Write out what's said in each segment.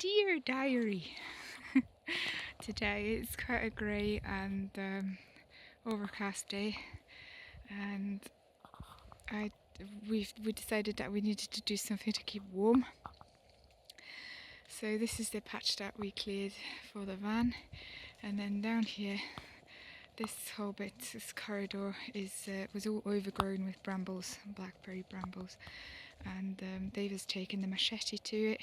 Dear Diary, today it's quite a grey and overcast day, and we decided that we needed to do something to keep warm. So this is the patch that we cleared for the van, and then down here, this whole bit, this corridor was all overgrown with brambles, blackberry brambles, and Dave has taken the machete to it,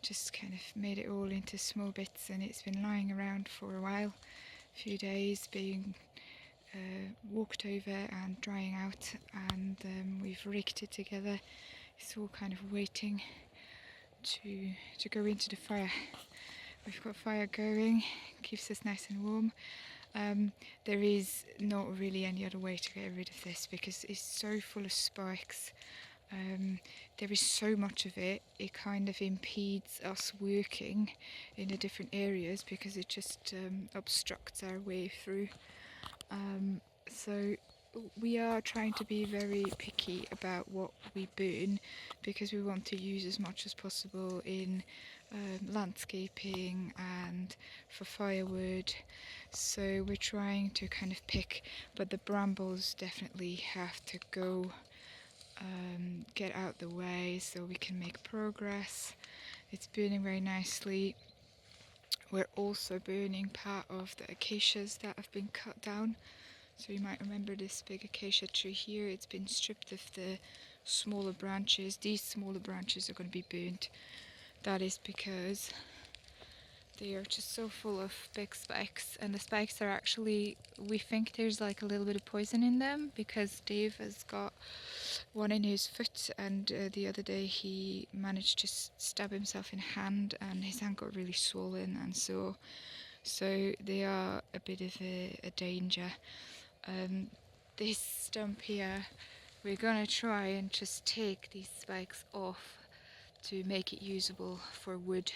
just kind of made it all into small bits, and it's been lying around for a while, a few days, being walked over and drying out, and we've raked it together. It's all kind of waiting to go into the fire. We've got fire going, keeps us nice and warm. There is not really any other way to get rid of this because it's so full of spikes. There is so much of it, it kind of impedes us working in the different areas because it just obstructs our way through. So we are trying to be very picky about what we burn because we want to use as much as possible in landscaping and for firewood. So we're trying to kind of pick, but the brambles definitely have to go, get out the way so we can make progress. It's burning very nicely. We're also burning part of the acacias that have been cut down. So you might remember this big acacia tree here. It's been stripped of the smaller branches. These smaller branches are going to be burnt. That is because they are just so full of big spikes, and the spikes are actually, we think there's like a little bit of poison in them because Dave has got one in his foot, and the other day he managed to stab himself in the hand and his hand got really swollen, and so they are a bit of a danger. This stump here, we're gonna try and just take these spikes off to make it usable for wood.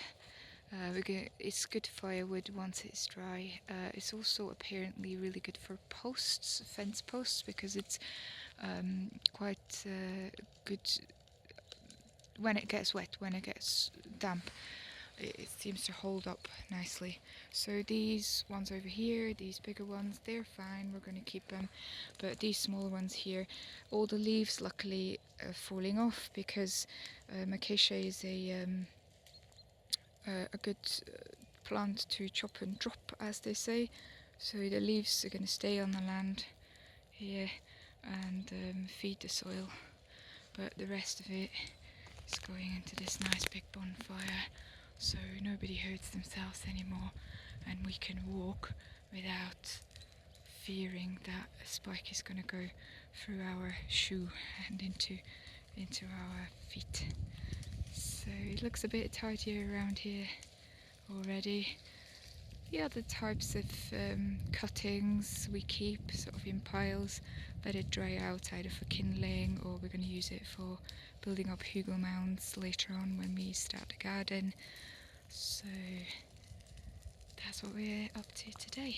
It's good firewood once it's dry. It's also apparently really good for posts, fence posts, because it's quite good when it gets wet, when it gets damp. It seems to hold up nicely. So these ones over here, these bigger ones, they're fine, we're going to keep them. But these smaller ones here, all the leaves luckily are falling off because acacia is a good plant to chop and drop, as they say. So the leaves are going to stay on the land here and feed the soil. But the rest of it is going into this nice big bonfire, so nobody hurts themselves anymore, and we can walk without fearing that a spike is going to go through our shoe and into our feet. So it looks a bit tidier around here already. The other types of cuttings we keep sort of in piles, let it dry out either for kindling, or we're going to use it for building up hugel mounds later on when we start the garden. So that's what we're up to today.